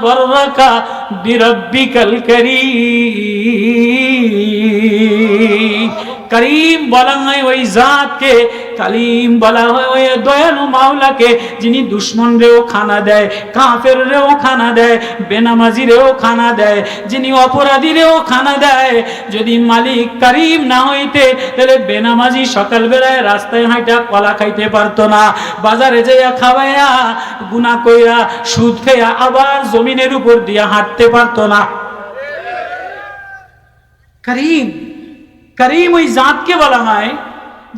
গররাকা বিরব্বিকাল কারীম। করিম বলা হয় ওই জাতকে, কালিম বলা হয় ওই দয়ালু মাওলাকে, যিনি দুশ্মনরেও খানা দেয়, কাফেররেও খানা দেয়, বেনামাজিরেও খানা দেয়, যিনি অপরাধীরেও খানা দেয়। যদি মালিক করিম না হইতে তাহলে বেনামাজি সকালবেলায় রাস্তায় হাঁটা কলা খাইতে পারতো না, বাজারে যাইয়া খাওয়াইয়া গুনাহ কইরা সুদ খাইয়া আবার জমিনের উপর দিয়া হাঁটতে পারতো না। করিম, করিম ওই জাতকে বলা হয়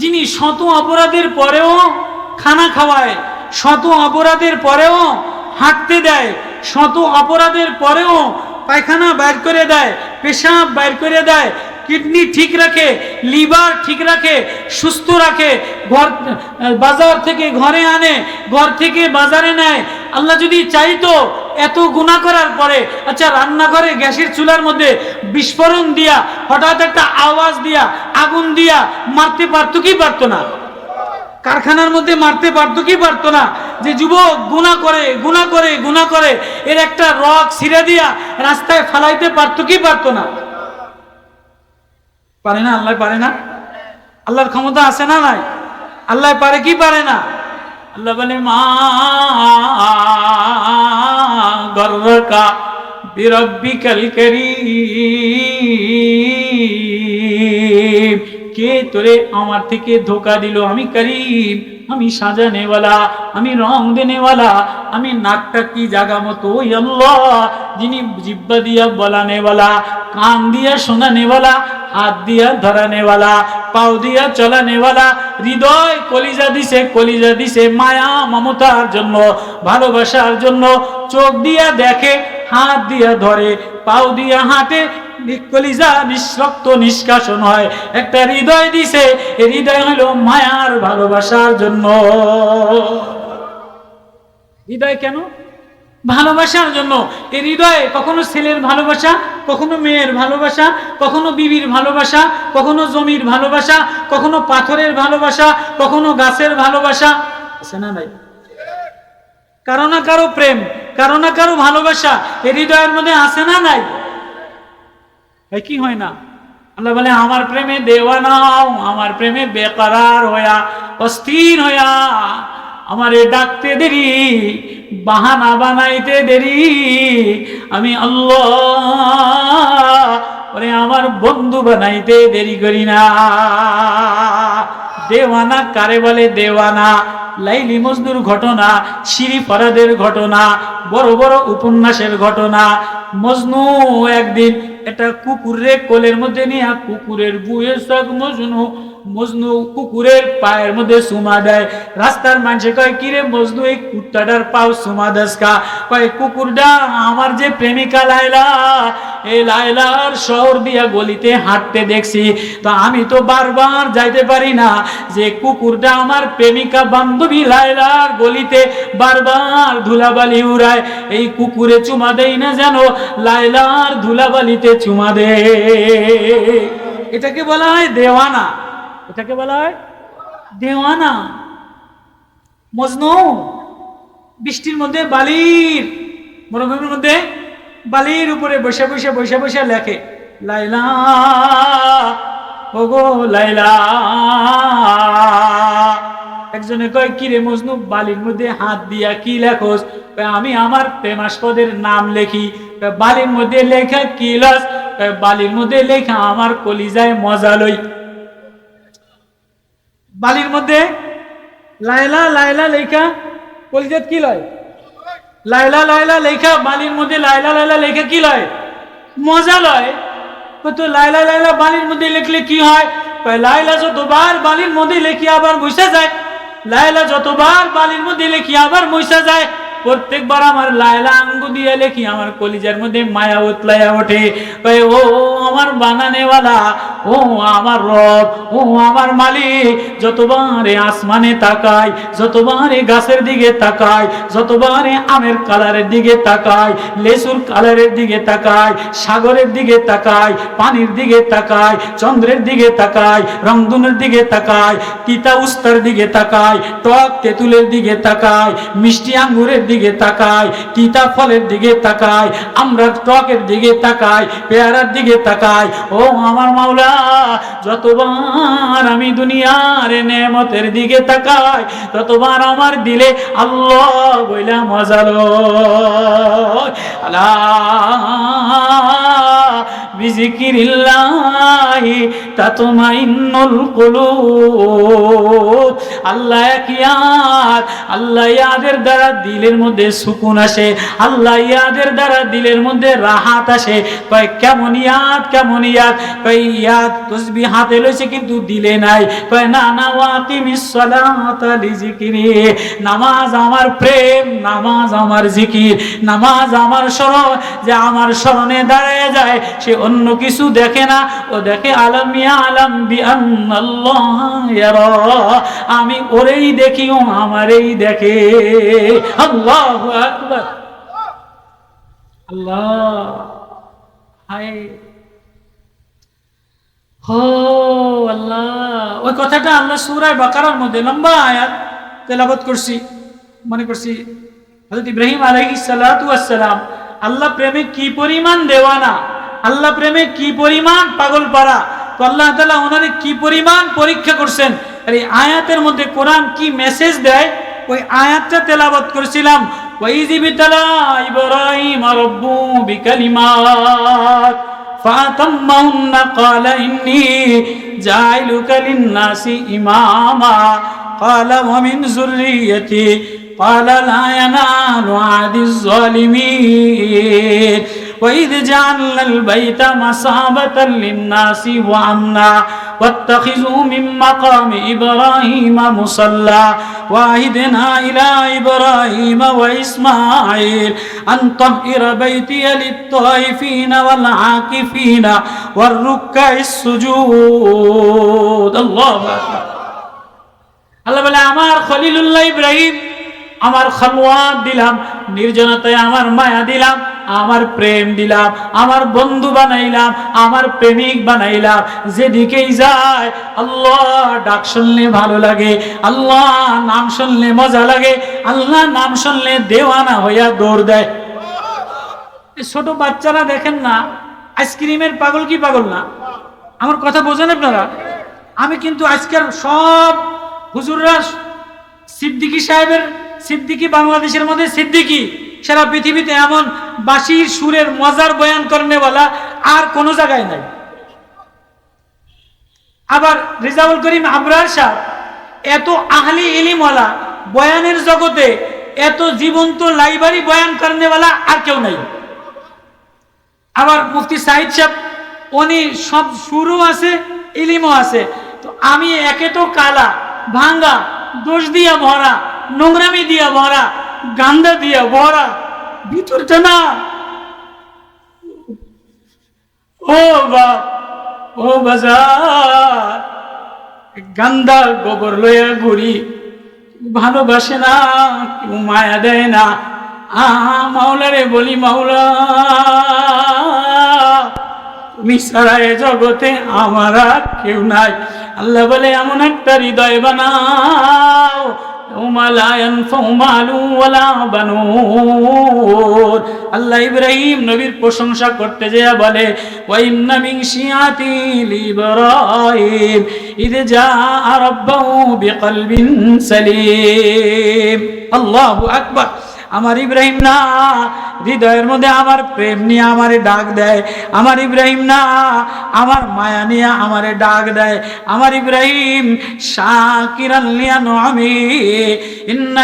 যিনি শত অপরাধের পরেও খানা খাওয়ায়, শত অপরাধের পরেও হাঁটতে দেয়, শত অপরাধের পরেও পায়খানা বাইর করে দেয়, পেশাব বাইর করে দেয়, কিডনি ঠিক রাখে, লিভার ঠিক রাখে, সুস্থ রাখে, ঘর বাজার থেকে ঘরে আনে, ঘর থেকে বাজারে নেয়। আল্লাহ যদি চাইতো এত গুনাহ করার পরে, আচ্ছা রান্নাঘরে গ্যাসের চুলার মধ্যে বিস্ফোরণ দিয়া হঠাৎ একটা আওয়াজ দিয়া আগুন দিয়া মারতে পারতো কি পারতো না? কারখানার মধ্যে মারতে পারতো কি পারতো না? যে যুবক গুনাহ করে গুনাহ করে গুনাহ করে এর একটা রক ছিঁড়ে দিয়া রাস্তায় ফালাইতে পারতো কি পারতো না? পারে না? আল্লাহ পারে না? আল্লাহর ক্ষমতা আছে না নাই? আল্লাহ পারে কি পারে না? আল্লাহ বলে মা গররাকা বিরব্বিকাল কারীম। কে তোরে আমার থেকে ধোকা দিল? আমি করিম, আমি সাজানেওয়ালা, আমি রং দেনেওয়ালা, আমি নাকটা কি জায়গা মতো ওই আল্লাহ, যিনি জিব্বা দিয়া বলানেওয়ালা, কান দিয়া শোনানেওয়ালা, হাত দিয়া ধরানেওয়ালা, পাও দিয়া চলানেওয়ালা, হৃদয় কলিজা দিছে, কলিজা দিছে মায়া মমতার জন্য, ভালোবাসার জন্য, চোখ দিয়া দেখে, হাত দিয়া ধরে, পাও দিয়া হাঁটে, কলিজা নিঃরক্ত নিষ্কাশন হয়, একটা হৃদয় দিছে, এই হৃদয় হলো মায়ার ভালোবাসার জন্য। হৃদয় কেন? ভালোবাসার জন্য। এই হৃদয়ে কখনো ছেলের ভালোবাসা, কখনো মেয়ের ভালোবাসা, কখনো বিবির ভালোবাসা, কখনো জমির ভালোবাসা, কখনো পাথরের ভালোবাসা, কখনো গাছের ভালোবাসা, আছে না নাই? কারো না কারো প্রেম, কারো না কারো ভালোবাসা এই হৃদয়ের মধ্যে আছে না নাই? কি হয় না? আল্লাহ বলে আমার প্রেমে দেওয়ানা, আমার প্রেমে বেকরার হইয়া অস্থির হইয়া আমারে ডাকতে দেরি, বাহানা বানাইতে দেরি, আমি আল্লাহ ওরে আমার বন্ধু বানাইতে দেরি করি না। দেওয়ানা কারে বলে? দেওয়ানা লাইলি মজনুর ঘটনা, শিরি ফরাদের ঘটনা, বড় বড় উপন্যাসের ঘটনা। মজনু একদিন একটা কুকুরের কোলের মধ্যে নিয়ে, কুকুরের বুয়ে সব মজনু, মজনু কুকুরের পায়ের মধ্যে চুমা দেয়। রাস্তার মানুষে কয় কিরে মজনু এই কুত্তাটার পাও চুমা দেস কা? কয় কুকুরটা আমার যে প্রেমিকা লাইলা, এই লাইলার শহর দিয়া গলিতে হাঁটতে দেখছি, তো আমি তো বারবার যাইতে পারি না, যে কুকুরটা আমার প্রেমিকা বান্ধবী লাইলার গলিতে বারবার ধুলাবালি উড়ায়, এই কুকুরে চুমা দেই না যেন লাইলার ধুলাবালিতে চুমা দে। এটাকে বলা হয় দেওয়ানা, এটাকে বলা হয় দেওয়ানা। মজনু বৃষ্টির মধ্যে বালির, মরুভূমির মধ্যে বালির উপরে বসে বসে বসে বসে লেখে লাইলা ওগো লাইলা। একজনে কয় কিরে মজনু বালির মধ্যে হাত দিয়া কি লেখোস? আমি আমার প্রেমাস্পদের নাম লেখি। বালির মধ্যে লেখা কি লস? বালির মধ্যে লেখা আমার কলিজায় মজা লই। বালির মধ্যে লাইলা লাইলা লেখা কলিজাত কি লয়? লাইলা লাইলা লেখা বালির মধ্যে লাইলা লাইলা লেখা কি লয়? মজা লয়। তো লাইলা লাইলা বালির মধ্যে লিখলে কি হয়? লাইলা যতবার বালির মধ্যে লেখি আবার মুছা যায়, লাইলা যতবার বালির মধ্যে লেখি আবার মুছা যায়। প্রত্যেকবার আমার লাইলা আঙ্গু দিয়ে লেখি আমার কলিজার মধ্যে মায়া উতলাইয়া ওঠে। ও আমার বানানেওয়ালা, ও আমার রব, ও আমার মালিক, যতবারে আসমানে তাকাই, যতবারে গাছের দিকে তাকাই, যতবারে আমের কালারের দিকে তাকাই, লেসুর কালারের দিকে তাকাই, সাগরের দিকে তাকাই, পানির দিকে তাকাই, চন্দ্রের দিকে তাকাই, রংধনুর দিকে তাকাই, তিতা উস্তার দিকে তাকাই, টক তেঁতুলের দিকে তাকাই, মিষ্টি আঙ্গুরের দিকে তাকাই, তিতা ফলের দিকে তাকাই, আমরা টকের দিকে তাকাই, পেয়ারার দিকে তাকাই। ও আমার মাওলা, যতবার আমি দুনিয়ার নেয়ামতের দিকে তাকাই, ততবার আমার দিলে আল্লাহ বইলা মজা লয়। আলা বিজিকিরিল্লাহি তাতমাইন্নুল কুলুব। আল্লাহ ইয়াদ, আল্লাহ ইয়াদের দ্বারা দিলের মধ্যে সুকুন আসে, আল্লাহ ইয়াদের দ্বারা দিলের মধ্যে রাহাত আসে। কয় কেমন ইয়াদ, কেমন ইয়াদ? কয় ইয়াদ তসবিহ হাতে লইছে কিন্তু দিলে নাই। কয় না না, ওয়াকিমিস সালাতা লিজিকিরি, নামাজ আমার প্রেম, নামাজ আমার জিকির, নামাজ আমার স্মরণ। যে আমার স্মরণে দাঁড়ায় যায় সে অন্য কিছু দেখে না, ও দেখে আলাম ইয়ালাম বিআন্নাল্লাহ ইয়ারা, আমি ওরেই দেখি, ও আমারেই দেখে। আল্লাহু আকবার, আল্লাহ হায় হো আল্লাহ। ওই কথাটা আল্লাহ সূরা বাকারার মধ্যে লম্বা আয়াত তেলাওয়াত করছি, মনে করছি হযরত ইব্রাহিম আলাইহিস সালাতু ওয়াস সালাম আল্লাহ প্রেমে কি পরিমাণ দেওয়ানা, আল্লাহ প্রেমে কি পরিমাণ পাগল পারা, তো আল্লাহ তাআলা ওনারে কি পরিমাণ পরীক্ষা করছেন। আর এই আয়াতের মধ্যে কোরআন কি মেসেজ দেয়, ওই আয়াতটা তেলাওয়াত করেছিলাম। ওয়াইযি বিতালা ইব্রাহিম রাব্বু বিকালিমাত ফাতাম্মাহুন্না ক্বালা ইন্নী জাইলুকা লিন-নাসি ইমামা ক্বালা ওয়া মিন যুররিয়্যতি ক্বালা লা ইয়ানালু আহদিজ যালিমিন وإذ جعلنا البيت مثابة للناس وأمنا واتخذوا من مقام إبراهيم مصلى وعهدنا إلى إبراهيم وإسماعيل أن طهر بيتي للطائفين والعاكفين والركع السجود الله أكبر আল্লাহ বলে আমার খলিলুল্লাহ ইব্রাহিম আমার খালওয়াত দিলাম, নির্জনতায় আমার মায়া দিলাম, আমার প্রেম দিলাম, আমার বন্ধু বানাইলাম, আমার প্রেমিক বানাইলাম। যেদিকেই যায় আল্লাহ ডাক শুনলে ভালো লাগে, আল্লাহ নাম শুনলে মজা লাগে, আল্লাহ নাম শুনলে দেওয়ানা হইয়া দৌড় দেয়। ছোট বাচ্চারা দেখেন না, আইসক্রিমের পাগল কি পাগল না? আমার কথা বোঝেন আপনারা? আমি কিন্তু আজকের সব হুজুররা সিদ্দিকী সাহেবের, সিদ্দিকী বাংলাদেশের মধ্যে সিদ্দিকী, সারা পৃথিবীতে এমন বাঁশির সুরের মজার বয়ান করনেওয়ালা আর কোন জায়গায় নাই। আবার রেজাউল করিম আবরার সাহেব এত আহলি ইলমওয়ালা, বয়ানের জগতে এত জীবন্ত লাইব্রেরি বয়ান করনেওয়ালা আর কেউ নাই। আবার মুফতি সাইদ সাহেব, উনি সব সুরও আছে, ইলিমও আছে। তো আমি একে তো কালা, ভাঙ্গা, দোষ দিয়া ভরা, নোংরামি দিয়া ভরা, গান্দা দিয়া ভরা, ভিতরটা না ও বাপ ও বাজার, গান্দা গোবর লইয়া ঘুরি, ভালোবাসে না, কেউ মায়া দেয় না। মাওলারে বলি, মাওলা তুমি ছাড়া এ জগতে আমার আর কেউ নাই। আল্লাহ বলে এমন একটা হৃদয় বানাও আল্লাহ ইব্রাহিম নবীর প্রশংসা করতে যেয়ে বলে ওয়াইন্না মিন শিয়াতিল ইব্রাহিম ইয জাআ রাব্বাহু বিকলবিন সালিম। আল্লাহু আকবার। আমার ইব্রাহিম না হৃদয়ের মধ্যে আমার প্রেম নিয়ে আমারে ডাক দেয়, আমার ইব্রাহিম না আমার মায়া নিয়ে আমারে ডাক দেয়। আমার ইব্রাহিম শাকিরান লিআনআমি ইন্না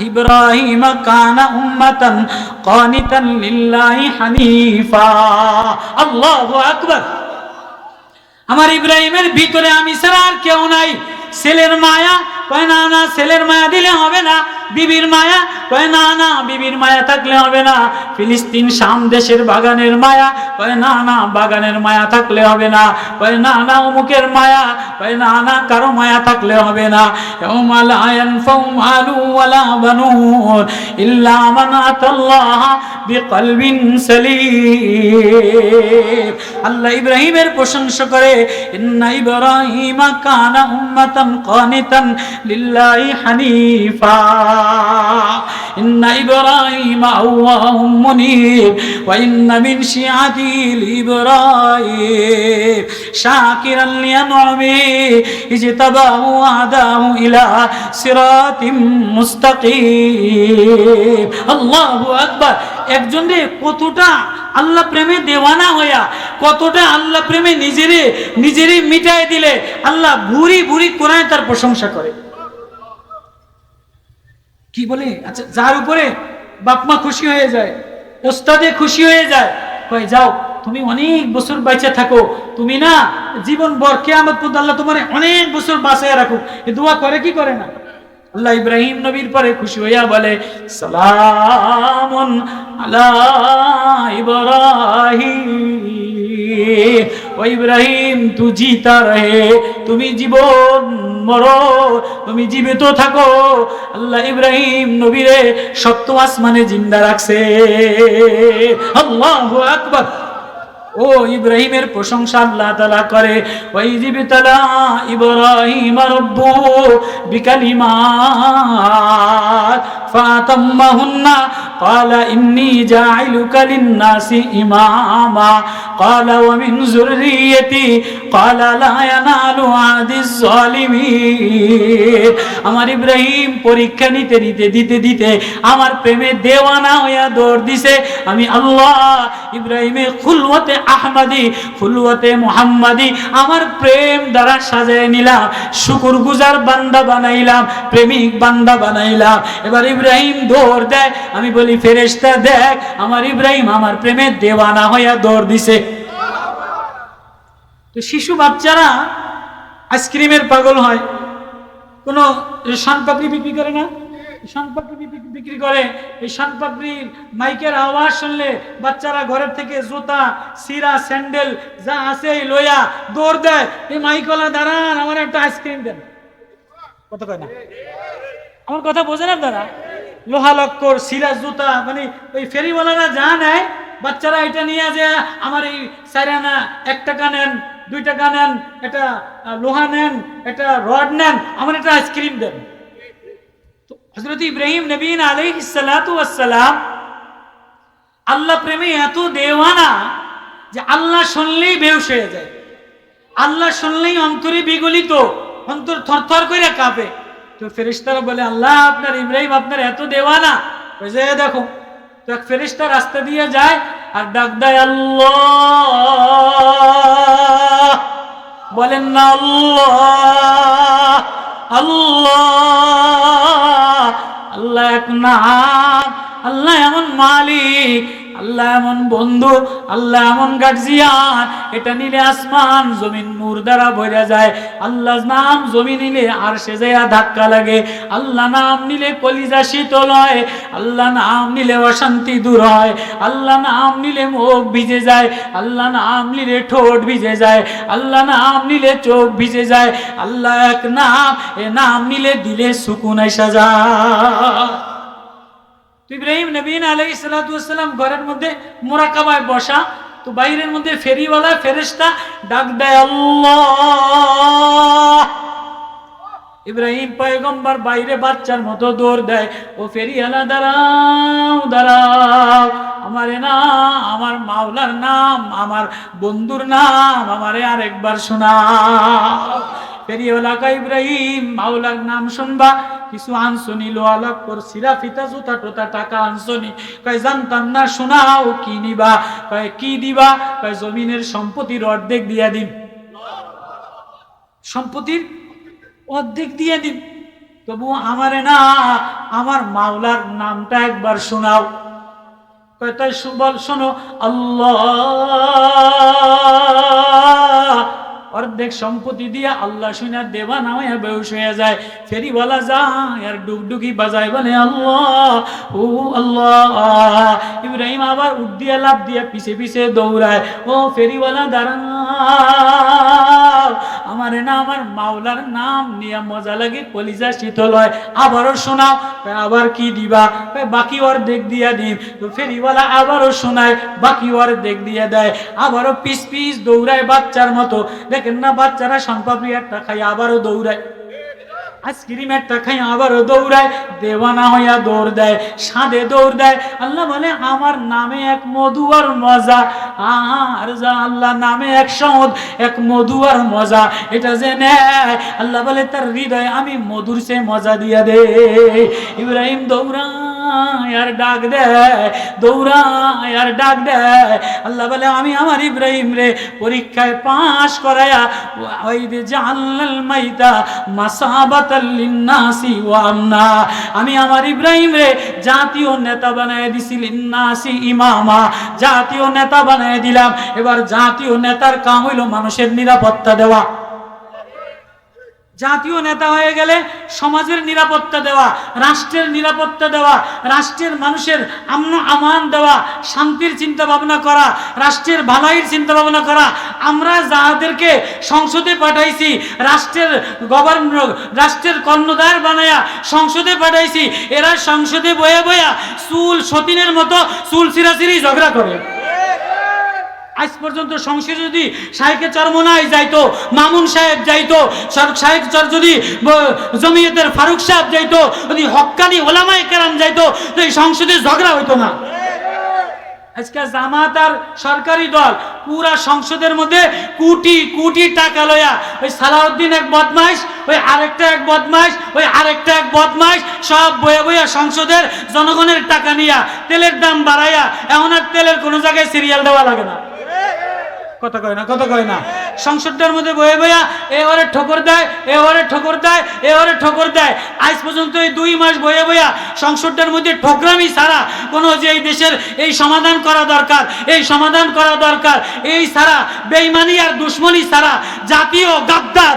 ইব্রাহিম কানা উম্মাতান কানিতান লিল্লাহি হানিফা। আল্লাহু আকবার। আমার ইব্রাহিমের ভিতরে আমি ছাড়া আর কেউ নাই। ছেলের মায়া কয় না না, ছেলের মায়া দিলে হবে না। বিবির মায়া কয় না না, বিবির মায়া থাকলে হবে না। ফিলিস্তিন শাম দেশের বাগানের মায়া কয় না না, বাগানের মায়া থাকলে হবে না। কয় না না, অমুকের মায়া কয় না না, কারো মায়া থাকলে হবে না। ইয়াউমা লা ইয়ানফাউ মালু ওয়ালা বানুন ইল্লা মান আতাল্লাহ বিকলবিন সালিম। আল্লাহ ইব্রাহিমের প্রশংসা করে ইন্না ইব্রাহিমা কানা উম্মাতান কানিতান লিল্লাহি হানিফা। ইন্না ইব্রাহিমা আওয়াহুম মুনীব ওয়া ইন্না মিন শিআতিল ইব্রাহিম শাকিরান লিআনআমি ইজতাবাহু আদাহু ইলা সিরাতিম মুস্তাকিম। আল্লাহু আকবার। একজন রে কতটা আল্লাহ প্রেমে দেওয়ানা হইয়া, কতটা আল্লাহ প্রেমে নিজেরে মিটায় দিলে আল্লাহ ভুরি ভুরি কোরআনে তার প্রশংসা করে। কি বলে? আচ্ছা, যার উপরে বাপ মা খুশি হয়ে যায়, ওস্তাদে খুশি হয়ে যায়, কয় যাও তুমি অনেক বছর বেঁচে থাকো, তুমি না জীবন ভর কিয়ামত পর্যন্ত আল্লাহ তোমার অনেক বছর বাঁচায় রাখুক, এই দোয়া করে কি করে না? আল্লাহ ইব্রাহিম নবীর পরে খুশি হইয়া বলে সালামুন আলা ইব্রাহিম, ও ইব্রাহিম তু জিতা রহে, তুমি জীবন মরো, তুমি জীবিত থাকো। আল্লাহ ইব্রাহিম নবীরে সপ্তম আসমানে জিন্দা রাখছে। আল্লাহু আকবার। ও ইব্রাহিমের প্রশংসা আল্লাহ তাআলা করে। ওয়াইজিবতালা ইব্রাহিম রাব্বুহু বিকালিমাত ফাতাম্মাহুন্না ক্বালা ইন্নী জাইলুকা লিন-নাসি ইমামা ক্বালা ওয়া মিন যুররিয়্যতি ক্বালা লা ইয়ানালু আদিজ জালিমিন। আমার ইব্রাহিম পরীক্ষা দিতে আমার প্রেমে দেওয়ানা হইয়া দৌড় দিছে। আমি আল্লাহ ইব্রাহিমের খুলওয়াতে আহমদি, খুলওয়াতে মুহাম্মাদি আমার প্রেম দ্বারা সাজায় নিলাম, শুকরগুজার বান্দা বানাইলাম, প্রেমিক বান্দা বানাইলাম। এবার ইব্রাহিম দৌড় দেয়, আমি বলি ফেরেশতা দেখ আমার ইব্রাহিম আমার প্রেমে দেওয়ানা হইয়া দৌড় দিছে। তো শিশু বাচ্চারা আইসক্রিমের পাগল হয়, কোন শানপাপড়ি বিক্রি করে না, শানপাপড়ি বিক্রি করে, এই শানপাপড়ির মাইকের আওয়াজ শুনলে বাচ্চারা ঘরের থেকে জুতা সিরা স্যান্ডেল যা আছে লইয়া দৌড় দেয়। এই মাইকওয়ালা দাঁড়ান আমার একটা আইসক্রিম দেন, কত কয় না? আমার কথা বোঝেন আপনারা? লোহা লক্কর সিরা জুতা, মানে ওই ফেরিওয়ালারা যা নেয় বাচ্চারা এটা নিয়ে যে আমার এই 4 আনা 1 টাকা নেন, 2 টাকা নেন, এটা লোহা নেন, এটা রড নেন, আমার একটা আইসক্রিম দেন। তো হযরত ইব্রাহিম নবী আলাইহিস সালাতু ওয়াস সালাম আল্লাহ প্রেমে এত দেওয়ানা যে আল্লাহ শুনলেই বেহুশ হয়ে যায়, আল্লাহ শুনলেই অন্তরে বিগলিত, অন্তর থরথর করে কাঁপে। তো ফেরেশতারা বলে আল্লাহ আপনার ইব্রাহিম আপনার এত দেওয়ানা, বুঝে দেখো। তো এক ফেরেশতা রাস্তা দিয়ে যায় আর ডাক দেয় আল্লাহ, বলেন না আল্লাহ আল্লাহ। আল্লাহ এক নাম, আল্লাহ এমন মালিক, আল্লাহ এমন বন্ধু, আল্লাহ এমন গার্জিয়ান, এটা নিলে আসমান জমিন নূর দ্বারা ভরে যায়। আল্লাহ নাম জমিন নিলে আর সে যায় ধাক্কা লাগে, আল্লাহ নাম নিলে কলিজা শীতল হয়, আল্লাহ নাম নিলে অশান্তি দূর হয়, আল্লাহ নাম নিলে মুখ ভিজে যায়, আল্লাহ নাম নিলে ঠোঁট ভিজে যায়, আল্লাহ নাম নিলে চোখ ভিজে যায়। আল্লাহ এক নাম, এ নাম নিলে দিলে সুকুন আইসা যায়। ইব্রাহিম নবী আলাইহিস সালাতু ওয়াস সালাম ঘরের মধ্যে মুরাকাবায় বসা, তো বাইরের মধ্যে ফেরিওয়ালা ফেরেশতা ডাক দেয় আল্লাহ। ইব্রাহিম পয়গম্বর বাইরে বাচ্চার মতো দৌড় দেয়, ও ফেরিওয়ালা দাঁড়াও দাঁড়াও, আমারে না আমার মাওলার নাম, আমার বন্ধুর নাম আমারে আরেকবার শোনাও। ফেরিওয়ালা কয় ইব্রাহিম মাওলার নাম শুনবা, কিছু আনসনি লোহা লক্কর সিরা ফিতা জুতা টোতা টাকা আনসনি? কয় জানতাম না, শোনাও কি নিবা? কয় কি দিবা? কয় জমিনের সম্পত্তির অর্ধেক দিয়া দিন, সম্পত্তির অর্ধেক দিয়ে দিন, তবু আমারে না আমার মাওলার নামটা একবার শোনাও। কয় তাই শোনো আল্লাহ। অর্ধেক সম্পত্তি দিয়া আল্লাহ শুনে দেওয়ানা হয়ে বেহুশ হয়ে যায়। ফেরিওয়ালা যায় আর ডুগডুগি বাজায়, বলে আল্লাহ ও আল্লাহ। ইব্রাহিম আবার উঠ দিয়ে লাফ দিয়ে পিছে পিছে দৌড়ায়, ও ফেরিওয়ালা দাঁড়াও, আমারে না আমার মাওলার নাম নিয়ে মজা লাগে, কলিজা শীতল হয়, আবারও শোনাও। আবার কি দিবা? বাকি অর্ধেক দিয়া দিন। তো ফেরিওয়ালা আবারও শোনায়, বাকি অর্ধেক দিয়ে দেয়, আবারও পিস পিস দৌড়ায় বাচ্চার মতো। দেখেন না বাচ্চারা শনপাপড়ি একটা খাই আবারও দৌড়ায়, আইসক্রিম একটা খাই আবারও দৌড়ায়, দেওয়ানা হইয়া দৌড় দেয়, সাদে দৌড় দেয়। আল্লাহ বলে আমার নামে এক মধু আর মজা, আর যা আল্লাহ নামে এক সমদ, এক মধু আর মজা, এটা যে নেয় আল্লাহ বলে তার হৃদয়ে আমি মধুর সে মজা দিয়া দে। ইব্রাহিম দৌড়ায় আর ডাক দেয়, দৌড়ায় আর ডাক দেয়। আল্লাহ বলে আমি আমার ইব্রাহিম রে পরীক্ষায় পাশ করায়া ওই যে জাআলনাল মাইতা মাসাবাতাল লিন্নাসি ওয়া আমনা, আমি আমার ইব্রাহিম রে জাতীয় নেতা বানায় দিছি, লিন্নাসি ইমামা, জাতীয় নেতা বানায় দিলাম। এবার জাতীয় নেতার কাম হইল মানুষের নিরাপত্তা দেওয়া। জাতীয় নেতা হয়ে গেলে সমাজের নিরাপত্তা দেওয়া, রাষ্ট্রের নিরাপত্তা দেওয়া, রাষ্ট্রের মানুষের আমান দেওয়া, শান্তির চিন্তা ভাবনা করা, রাষ্ট্রের ভালাইয়ের চিন্তা ভাবনা করা। আমরা যাদেরকে সংসদে পাঠাইছি, রাষ্ট্রের গভর্নর, রাষ্ট্রের কর্ণধার বানায়া সংসদে পাঠাইছি, এরা সংসদে বয়া বয়া চুল সতীনের মতো চুল ছিঁড়াছিঁড়ি ঝগড়া করে। আজ পর্যন্ত সংসদে যদি শাইখে চরমনাই যাইতো, মামুন সাহেব যাইতো, শাইখ যদি জমিয়তের ফারুক সাহেব যাইতো, যদি হক্কানি ওলামায়ে কেরাম যাইতো, তো এই সংসদে ঝগড়া হইতো না। আজকে জামাত আর সরকারি দল পুরা সংসদের মধ্যে কোটি কোটি টাকা লয়া, ওই সালাউদ্দিন এক বদমাইশ, ওই আরেকটা এক বদমাইশ, ওই আরেকটা এক বদমাইশ, সব বয়ে বইয়া সংসদের জনগণের টাকা নিয়া তেলের দাম বাড়াইয়া এখন আর তেলের কোনো জায়গায় সিরিয়াল দেওয়া লাগে না। কথা কয় না, কথা কয় না। সংসদটার মধ্যে বয়ে বইয়া এবারে ঠোকর দেয়, এবারে ঠোকর দেয়, এবারে ঠোকর দেয়। আজ পর্যন্ত এই 2 মাস বয়ে বইয়া সংসদটার মধ্যে ঠোকরামি ছাড়া কোনো যে এই দেশের এই সমাধান করা দরকার, এই সমাধান করা দরকার, এই ছাড়া বেঈমানি আর দুশ্মনী ছাড়া জাতীয় গাদ্দার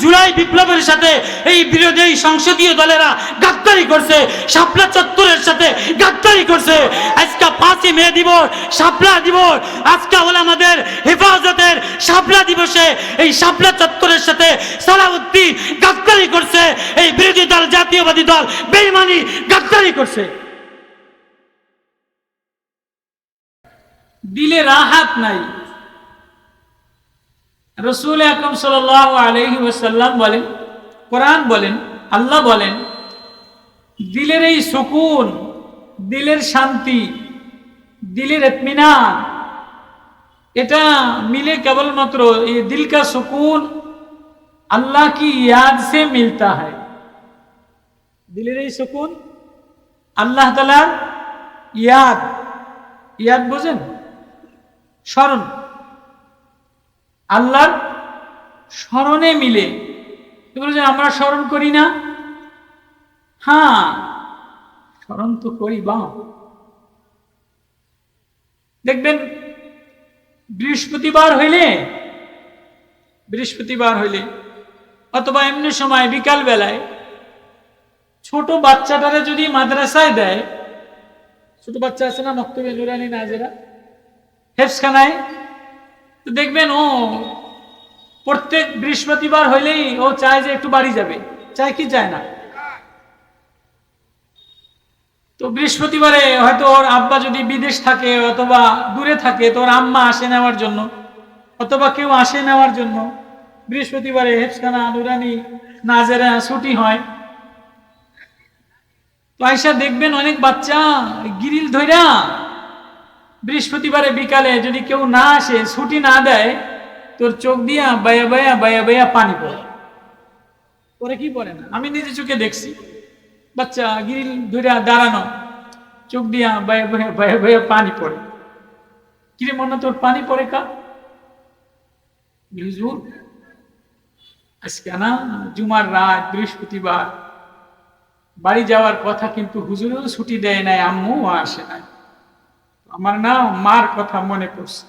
জুলাই বিপ্লবের সাথে এই বিরোধী সংসদীয় দলেরা গাদ্দারি করছে, শাপলা চত্বরের সাথে গাদ্দারি করছে। আজকে 5ই মে দিবস, শাপলা দিবস, আজকে হলো আমাদের হেফাজতের শাপলা দিবসে এই শাপলা চত্বরের সাথে সালাউদ্দিন গাদ্দারি করছে, এই বিরোধী দল জাতীয়বাদী দল বেঈমানি গাদ্দারি করছে। দিলে রাহাত নাই। রাসূল আকরাম সাল্লাল্লাহু আলাইহি ওয়াসাল্লাম বলেন, কোরআন বলেন, আল্লাহ বলেন, দিলের এই সুকুন, দিলের শান্তি, দিলের ইতমিনান, এটা मिले केवलमात्र ये दिल का सुकून अल्लाह की याद से मिलता है। दिलेर এই सुकून আল্লাহ তাআলার याद, याद বুঝেন, স্মরণ, আল্লাহর স্মরণে মিলে। এগুলো যে আমরা স্মরণ করি না, হ্যাঁ স্মরণ তো করি। বা দেখবেন বৃহস্পতিবার হইলে অথবা এমনি সময় বিকাল বেলায় ছোট বাচ্চাটারে যদি মাদ্রাসায় দেয়, ছোট বাচ্চা আছে না মক্তবে নুরানি নাজেরা হেফজখানায়, তো দেখবেন ও প্রত্যেক বৃহস্পতিবার হইলেই ও চায় যে একটু বাড়ি যাবে, চায় কি চায় না? তো বৃহস্পতিবারে হয়তো ওর আব্বা যদি বিদেশ থাকে অথবা দূরে থাকে, তো ওর আম্মা আসে নেওয়ার জন্য, অথবা কেউ আসে নেওয়ার জন্য। বৃহস্পতিবারে হেফজখানা নুরানি নাজেরা ছুটি হয়, তো আইসা দেখবেন অনেক বাচ্চা গিরিল ধইরা বৃহস্পতিবারে বিকালে যদি কেউ না আসে, ছুটি না দেয়, তোর চোখ দিয়া বায়া বায়া বায়া বায়া পানি পড়ে। ওরা কি পড়ে না, আমি নিজে চোখে দেখছি বাচ্চা গিরিল ধইরা দাঁড়ানো, চোখ দিয়া বায়া বায়া বায়া বায়া পানি পড়ে। কিরে মনে তোর পানি পড়ে কা? হুজুর আজকে না জুমার রাত, বৃহস্পতিবার, বাড়ি যাওয়ার কথা, কিন্তু হুজুরও ছুটি দেয় নাই, আম্মুও আসে নাই, আমার না মার কথা মনে পড়ছে।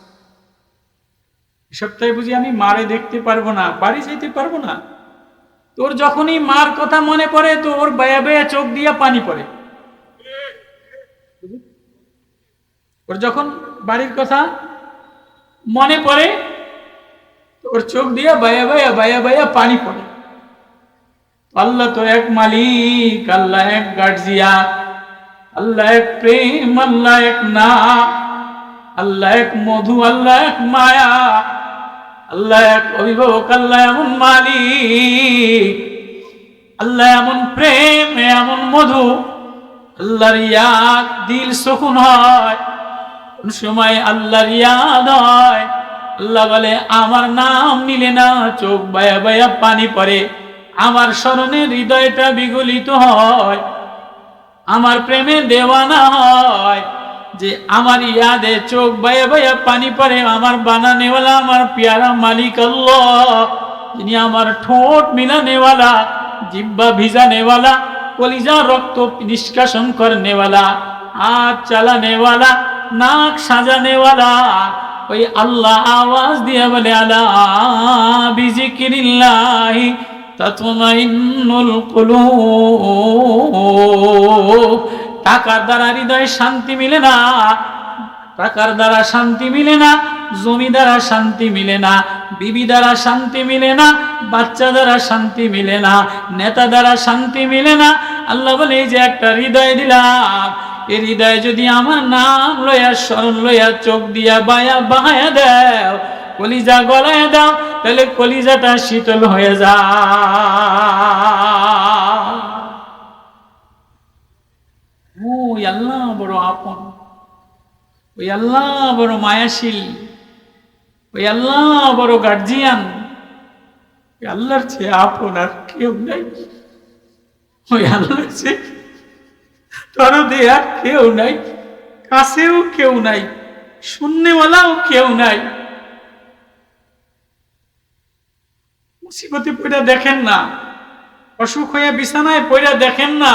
সপ্তাহে বুঝি আমি মারে দেখতে পারবো না, বাড়ি যেতে পারবো না। তোর যখনই মার কথা মনে পড়ে, তো ওর বায়া বায়া চোখ দিয়া পানি পড়ে। ওর যখন বাড়ির কথা মনে পড়ে, ওর চোখ দিয়া বায়া বায়া বায়া বায়া পানি পড়ে। আল্লাহ তো এক মালিক, আল্লাহ এক গার্জিয়া, আল্লাহ এক প্রেম, আল্লাহ এক নাম, আল্লাহ এক মধু, আল্লাহ এক মায়া, আল্লাহ এক অভিভাবক, আল্লাহ এমন মালিক, আল্লাহ এমন প্রেম, এমন মধু, আল্লাহর ইয়াদ দিল সুকুন হয়। কোন সময় আল্লাহর ইয়াদ হয়, আল্লাহ বলে আমার নাম নিলে না চোখ বায়া বায়া পানি পড়ে, আমার স্মরণে হৃদয়টা বিগলিত হয়, আমার প্রেমে দেওয়ানা হয়। যে আমার ইয়াদে চোখ বায়া বায়া পানি পড়ে, আমার বানানেওয়ালা, আমার প্যারা মালিক আল্লাহ, যিনি আমার ঠোঁট মিলানেওয়ালা, জিব্বা ভিজানেওয়ালা, কলিজা রক্ত নিষ্কাশন করনেওয়ালা, হাত চালানেওয়ালা, নাক সাজানেওয়ালা, ওই আল্লাহ আওয়াজ দিয়ে বলে আলা বিজিকিরিল্লাহি তাতমাইন্নুল কুলুব। টাকার দ্বারা হৃদয়ে শান্তি মিলে না, টাকার দ্বারা শান্তি মিলে না, জমি দ্বারা শান্তি মিলে না, বিবি দ্বারা শান্তি মিলে না, বাচ্চা দ্বারা শান্তি মিলে না, নেতা দ্বারা শান্তি মিলে না। আল্লাহ বলে এই যে একটা হৃদয় দিলাম, এই হৃদয়ে যদি আমার নাম লইয়া স্মরণ লইয়া চোখ দিয়া বায়া বাহায়া দাও, কলিজা গলায় দাও, তাহলে কলিজাটা শীতল হয়ে যায়। ওই আল্লাহ বড় আপন, ওই আল্লাহ বড় মায়াশীল, ওই আল্লাহ বড় গার্জিয়ান। ওই আল্লাহর চেয়ে আপন আর কেউ নাই, ওই আল্লাহর চেয়ে দরদে আর কেউ নাই, কাছেও কেউ নাই, শুননেওয়ালাও কেউ নাই। মুসিবতে পড়া দেখেন না, অসুখ হইয়া বিছানায় পড়া দেখেন না,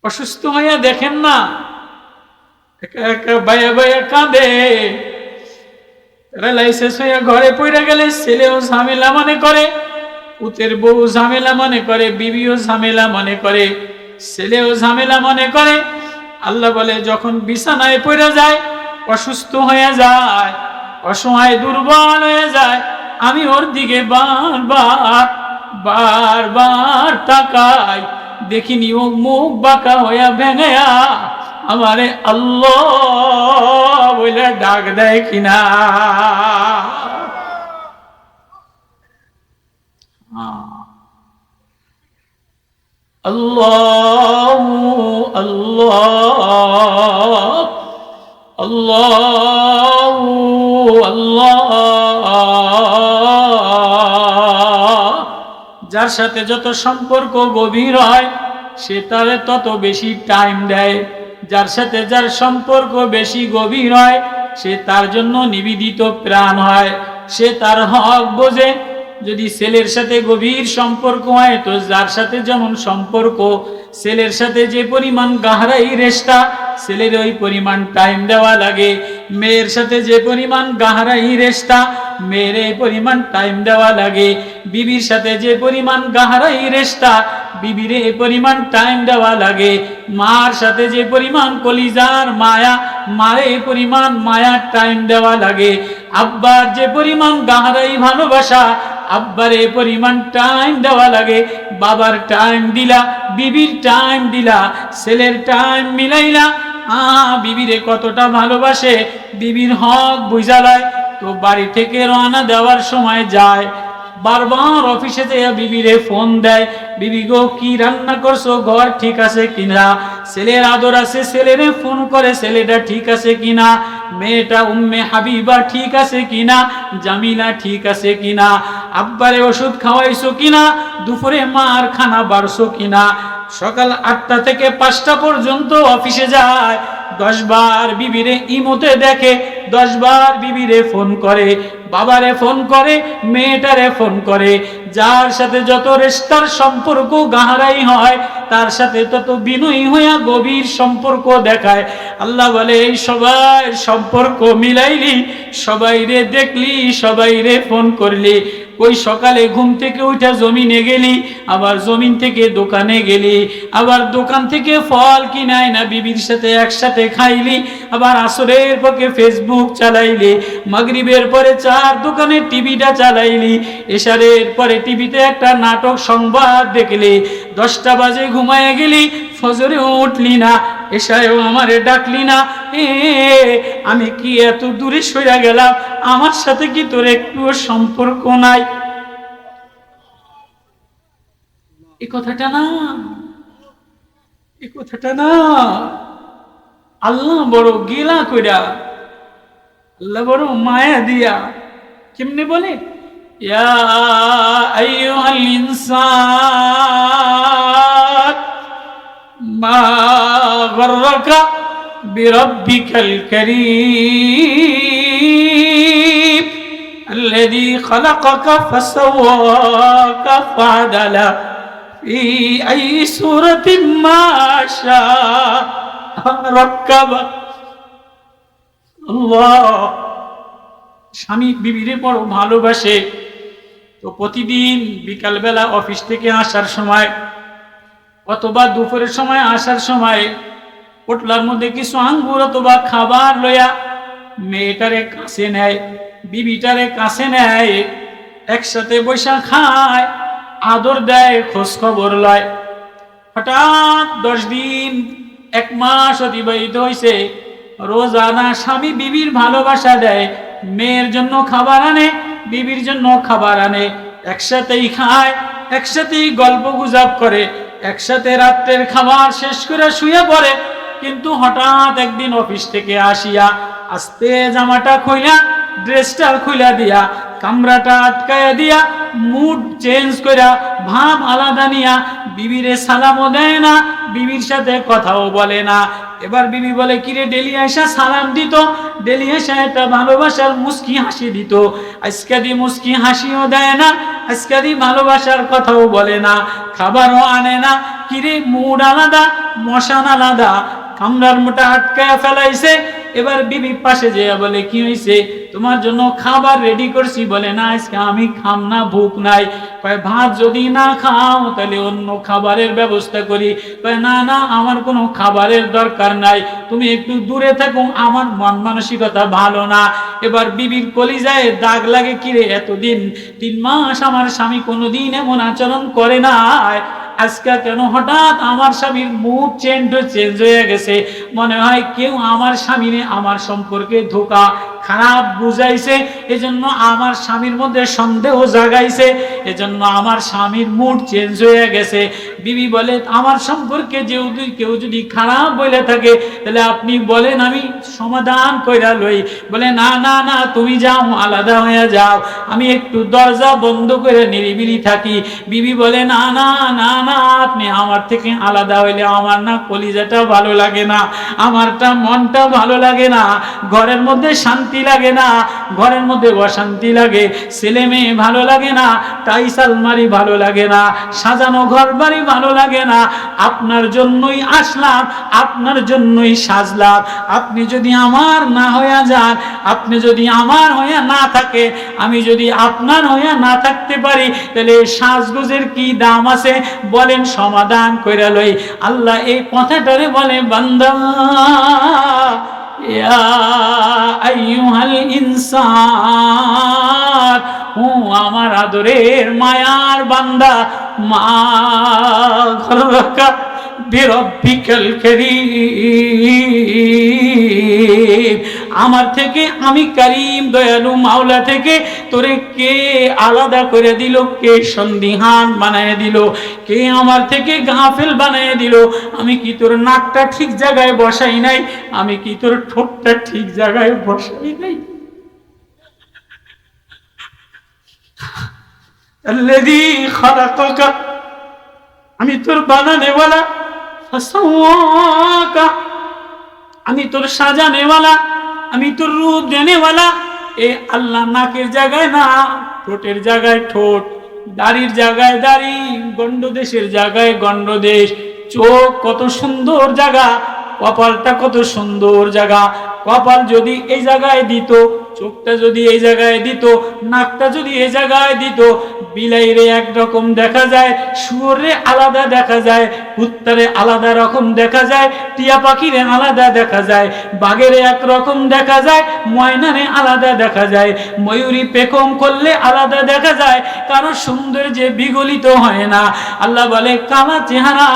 অসুস্থ হইয়া দেখেন না, একা একা বায়া বায়া কাঁদে। প্যারালাইসিস হইয়া ঘরে পড়ে গেলে ছেলেও ঝামেলা মনে করে, পুতের বউ ঝামেলা মনে করে, বিবিও ঝামেলা মনে করে, ছেলেও ঝামেলা মনে করে। আল্লাহ বলে যখন বিছানায় পড়ে যায়, অসুস্থ হয়ে যায়, অসহায় দুর্বল হয়ে যায়, আমি ওর দিকে বারবার বারবার তাকাই, দেখিনি ও মুখ বাঁকা হইয়া ভেঙেয়া আমারে আল্লাহ বলে ডাক দেয় কিনা। আল্লাহ আল্লাহ আল্লাহ আল্লাহ। যার সাথে যত সম্পর্ক গভীর হয় সে তারে তত বেশি টাইম দেয়, যার সাথে যার সম্পর্ক বেশি গভীর হয় সে তার জন্য নিবেদিত প্রাণ হয়, সে তার হক বোঝে। যদি ছেলের সাথে গভীর সম্পর্ক হয় তো যার সাথে যেমন সম্পর্ক, ছেলের সাথে যে পরিমাণ গাহরাই রেশতা, ছেলের ওই পরিমাণ টাইম দেওয়া লাগে। মেয়ের সাথে যে পরিমাণ গাহরাই রেশতা, মেয়ের এই পরিমাণ টাইম দেওয়া লাগে। বিবির সাথে যে পরিমাণ গাহরাই রেশতা, বিবির এই পরিমাণ টাইম দেওয়া লাগে। মার সাথে যে পরিমাণ কলিজার মায়া, মার এই পরিমাণ মায়ার টাইম দেওয়া লাগে। আব্বার যে পরিমাণ গাহরাই ভালোবাসা, আব্বার এই পরিমাণ টাইম দেওয়া লাগে। বাবার টাইম দিলা, বিবির টাইম দিলা, ছেলের টাইম মিলাইলা, বিবিরে কতটা ভালোবাসে, বিবির হক বুঝালায় তো বাড়ি থেকে রওনা দেওয়ার সময় যায়, বারবার অফিসে যেয়ে বিবিরে ফোন দেয়, বিবি গো কি রান্না করছো, ঘর ঠিক আছে কিনা, ছেলের আদর আছে, ছেলেরে ফোন করে ছেলেটা ঠিক আছে কিনা, মেয়েটা উম্মে হাবিবা ঠিক আছে কিনা, জামিলা ঠিক আছে কিনা, আব্বারে ওষুধ খাওয়াইছো কিনা, দুপুরে মার খানা বাড়ছো কিনা। সকাল 8টা থেকে 5টা পর্যন্ত অফিসে যায়, 10 বার বিবিরে ইমোতে দেখে, 10 বার বিবিরে ফোন করে, বাবারে ফোন করে, মেয়েটারে ফোন করে। যার সাথে যত রেশতার সম্পর্ক গাহরাই হয় তার সাথে তত বিনয়ী হইয়া গভীর সম্পর্ক দেখায়। আল্লাহ বলে এই সবাই সম্পর্ক মিলাইলি, সবাই রে দেখলি, সবাই রে ফোন করলি, ওই সকালে ঘুম থেকে উঠে জমিনে গেলি, আবার জমিন থেকে দোকানে গেলি, আবার দোকান থেকে ফল কিনাই না বিবির সাথে একসাথে খাইলি, আবার আসরের পরে ফেসবুক চালাইলি, মাগরিবের পরে চার দোকানে টিভিটা চালাইলি, এশারের পরে টিভিতে একটা নাটক সংবাদ দেখলি, 10টা বাজে ঘুমায় গেলি, ফজরে উঠলি না, এশারেও আমারে ডাকলি না। আমি কি এত দূরে সইরা গেলাম, আমার সাথে কি তোর একটুও সম্পর্ক নাই? এই কথাটা না, এই কথাটা না, আল্লাহ বড় গিলা কইরা, আল্লাহ বড় মায়া দিয়া কেমনে বলে, ইয়া আইয়ুহাল ইনসান মা গররাকা বিরাব্বিকাল কারীম الذي خلقك فسواك فعدلك في أي سورة ما شاء ركبك আল্লাহ। স্বামী বিবিরে বড় ভালোবাসে, তো প্রতিদিন বিকালবেলা অফিস থেকে আসার সময় অথবা দুপুরের সময় আসার সময় পোটলার মধ্যে কিছু আঙ্গুর অথবা খাবার লইয়া মেয়েটারে কাছে নেয়, বিবিটারে কাছে নেয়, একসাথে বৈশা খায়, আদর দেয়, খোঁজ খবর লয়। হঠাৎ 10 দিন 1 মাস অতিবাহিত হয়েছে, রোজানা স্বামী বিবির ভালোবাসা দেয়, মেয়ের জন্য খাবার আনে, বিবির জন্য খাবার আনে, একসাথেই খায়, একসাথেই গল্প গুজব করে, একসাথে রাত্রের খাবার শেষ করে শুয়ে পড়ে। কিন্তু হঠাৎ একদিন অফিস থেকে আসিয়া আস্তে জামাটা খুইলা, ড্রেসটা খুইলা দিয়া, কামরাটা আটকায়া দিয়া, মুড চেঞ্জ কইরা, ভাব আলাদা নিয়া বিবিরে সালামও দেয় না, বিবির সাথে কথাও বলে না। এবার বিবি বলে, কিরে ডেলি আইসা সালাম দিত, ডেলি আইসা একটা ভালোবাসার মুস্কি হাসি দিত, আজকে দি মুস্কি হাসিও দেয় না, আজকে দি ভালোবাসার কথাও বলে না, খাবারও আনে না। কিরে মুড আলাদা, মশান আলাদা, কামরার মোটা আটকায়া ফেলাইছে। এবার বিবি পাশে যেয়া বলে, কি হয়েছে, তোমার জন্য খাবার রেডি করছি। বলে, না আজকে আমি খাম না, ভুক নাই। কয়, ভাত যদি না খাও তাহলে অন্য খাবারের ব্যবস্থা করি। কয়, না না, আমার কোনো খাবারের দরকার নাই, তুমি একটু দূরে থাকো, আমার মন মানসিকতা ভালো না। এবার বিবির কলিজায় দাগ লাগে, কিরে এতদিন 3 মাস আমার স্বামী কোনোদিন এমন আচরণ করে নাই, আজকে কেন হঠাৎ আমার স্বামীর মুড চেঞ্জ হয়ে গেছে। মনে হয় কেউ আমার স্বামীরে আমার সম্পর্কে ধোকা খারাপ বুঝাইছে, এজন্য আমার স্বামীর মধ্যে সন্দেহ জাগাইছে, এজন্য আমার স্বামীর মুড চেঞ্জ হয়ে গেছে। বিবি বলে, আমার সম্পর্কে কেউ যদি খারাপ বলে থাকে তাহলে আপনি বলেন, আমি সমাধান কইরা লই। বলে, না না না, তুমি যাও, আলাদা হয়ে যাও, আমি একটু দরজা বন্ধ করে নিরিবিলি থাকি। বিবি বলে, না না না না, আপনি আমার থেকে আলাদা হইলে আমার না কলিজাটা ভালো লাগে না, আমারটা মনটা ভালো লাগে না, ঘরের মধ্যে শান্তি লাগে না, ঘরের মধ্যে অশান্তি লাগে, ছেলে মেয়ে ভালো লাগে না, টাইস আলমারি ভালো লাগে না, সাজানো ঘর বাড়ি ভালো লাগে না। আপনার জন্যই আসলাম, আপনার জন্যই সাজলাম। আপনি যদি আমার না হইয়া যান, আপনি যদি আমার হইয়া না থাকে, আমি যদি আপনার হইয়া না থাকতে পারি, তাহলে সাজগোজের কি দাম আছে বলেন, সমাধান কইরা লই। আল্লাহ এই কথাটারে বলে, বান্দা ইয়া আইয়ুহাল ইনসান, ও আমার আদরের মায়ার বান্দা, মা গররাকা বিরাব্বিকাল কারীম, আমার থেকে আমি কারীম দয়ালু মাওলা থেকে তোরে কে আলাদা করে দিল, কে সন্দিহান বানায় দিল, কে আমার থেকে গাফেল বানায় দিল? আমি কি তোর নাকটা ঠিক জায়গায় বসাই নাই? আমি কি তোর ঠোঁটটা ঠিক জায়গায় বসাই নাই? আল্লাযী খালাকাকা, আমি তোর বানানেওয়ালা, ফাসাওয়াকা, আমি তোর সাজানেওয়ালা, আমি তোর রূপ দেনেওয়ালা। এ আল্লাহ নাকের জায়গায় নাক, ঠোঁটের জায়গায় ঠোঁট, দাড়ির জায়গায় দাড়ি, গন্ডদেশের জায়গায় গন্ডদেশ, চোখ কত সুন্দর জায়গা, কপালটা কত সুন্দর জায়গা। কপাল যদি এই জায়গায় দিত, চোখটা যদি এই জায়গায় দিত, নাকটা যদি এই জায়গায় দিত, বিলাইরে একরকম দেখা যায়, শুয়োরে আলাদা দেখা যায়, কুত্তারে আলাদা রকম দেখা যায়, টিয়া পাখিরে আলাদা দেখা যায়, বাঘেরে একরকম দেখা যায়, ময়নারে আলাদা দেখা যায়, ময়ূরী পেখম করলে আলাদা দেখা যায়, কারো সৌন্দর্যে বিগলিত হয় না। আল্লাহ বলে, কালা চেহারা,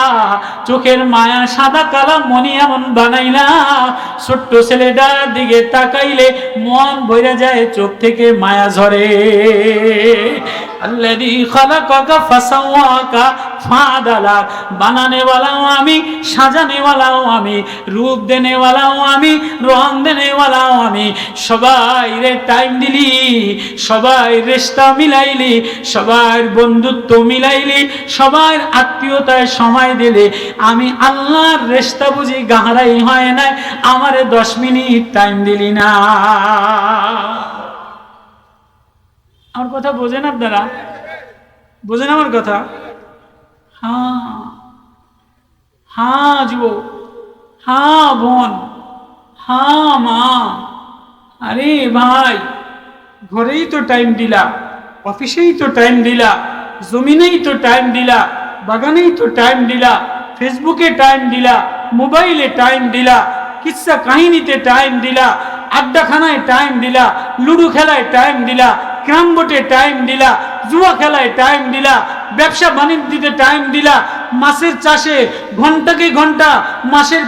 চোখের মায়া, সাদা কালা মনি এমন বানাইলা, ছোট্ট ছেলেটার দিকে তাকাইলে মন ভরে যায়, চোখ থেকে মায়া ঝরে। আল্লাযী খালাকাকা ফাসাওয়াকা ফাআদালাক, বানানে ওয়ালাও আমি, সাজানে ওয়ালাও আমি, রূপ দেনে ওয়ালাও আমি, রং দেনে ওয়ালাও আমি। সবাই রে টাইম দিলি, সবাই রেশতা মিলাইলি, সবার বন্ধুত্ব মিলাইলি, সবার আত্মীয়তায় সময় দিলি। আমি আল্লাহর রেশতা বুঝি গাহারাই হয় না, আমারে 10 মিনিট টাইম দিলি না। আমার কথা বোঝেন আপনারা? বোঝেন আমার কথা? হ্যাঁ হ্যাঁ যুবক, হ্যাঁ বোন, হ্যাঁ মা। আরে ভাই, ঘরেই তো টাইম দিলা, অফিসেই তো টাইম দিলা, জমিনেই তো টাইম দিলা, বাগানেই তো টাইম দিলা, ফেসবুকে টাইম দিলা, মোবাইলে টাইম দিলা, কিচ্ছা কাহিনীতে টাইম দিলা, আড্ডাখানায় টাইম দিলা, লুডো খেলায় টাইম দিলা, ক্যারাম বোর্ডে টাইম দিলা, জুয়া খেলায় টাইম দিলা, ব্যবসা বাণিজ্যতে টাইম দিলা, মাছের চাষে ঘন্টাকে ঘন্টা, মাছের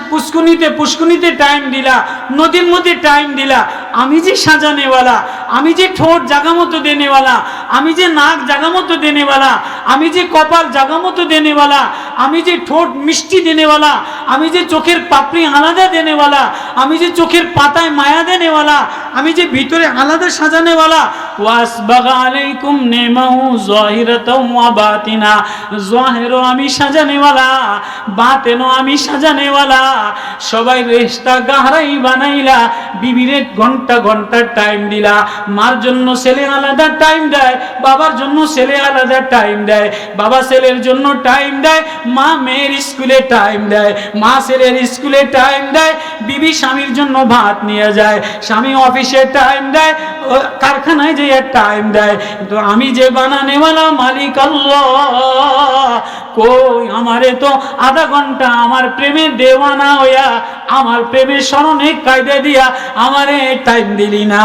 পুষ্কুনিতে টাইম দিলা, নদীর মধ্যে টাইম দিলা। আমি যে সাজানেওয়ালা, আমি যে ঠোঁট জাগা মতো দেনেওয়ালা, আমি যে নাক জাগা মতো দেনেওয়ালা, আমি যে কপাল জাগা মতো দেনেওয়ালা, আমি যে ঠোঁট মিষ্টি দেনেওয়ালা, আমি যে চোখের পাপড়ি আলাদা দেনেওয়ালা, আমি যে চোখের পাতায় মায়া দেনেওয়ালা, আমি যে ভিতরে আলাদা সাজানেওয়ালা। ওয়াসবাগা আলাইকুম নিমাহু যাহিরাতাও ওয়া বাতিনা, যাহিরও আমি সাজানেওয়ালা, বাতেনও আমি সাজানেওয়ালা। সবাই রেশতা গাহরাই বানাইলা, বিবিরে ঘন্টা ঘন্টা টাইম দিলা। মার জন্য ছেলে আলাদা টাইম দেয়, বাবার জন্য ছেলে আলাদা টাইম দেয়, বাবা ছেলের জন্য টাইম দেয়, মা মেয়ের স্কুলে টাইম দেয়, মা ছেলের স্কুলে টাইম দেয়, বিবি স্বামীর জন্য ভাত নিয়ে যায়, স্বামী অফিসে টাইম দেয়, কারখানায় যে টাইম দেয়। কিন্তু আমি যে বানানেওয়ালা মালিক আল্লাহ, কই আমারে তো আধা ঘন্টা আমার প্রেমে দেওয়ানা হইয়া, আমার প্রেমের স্মরণে কায়দা দিয়া আমারে টাইম দিলি না।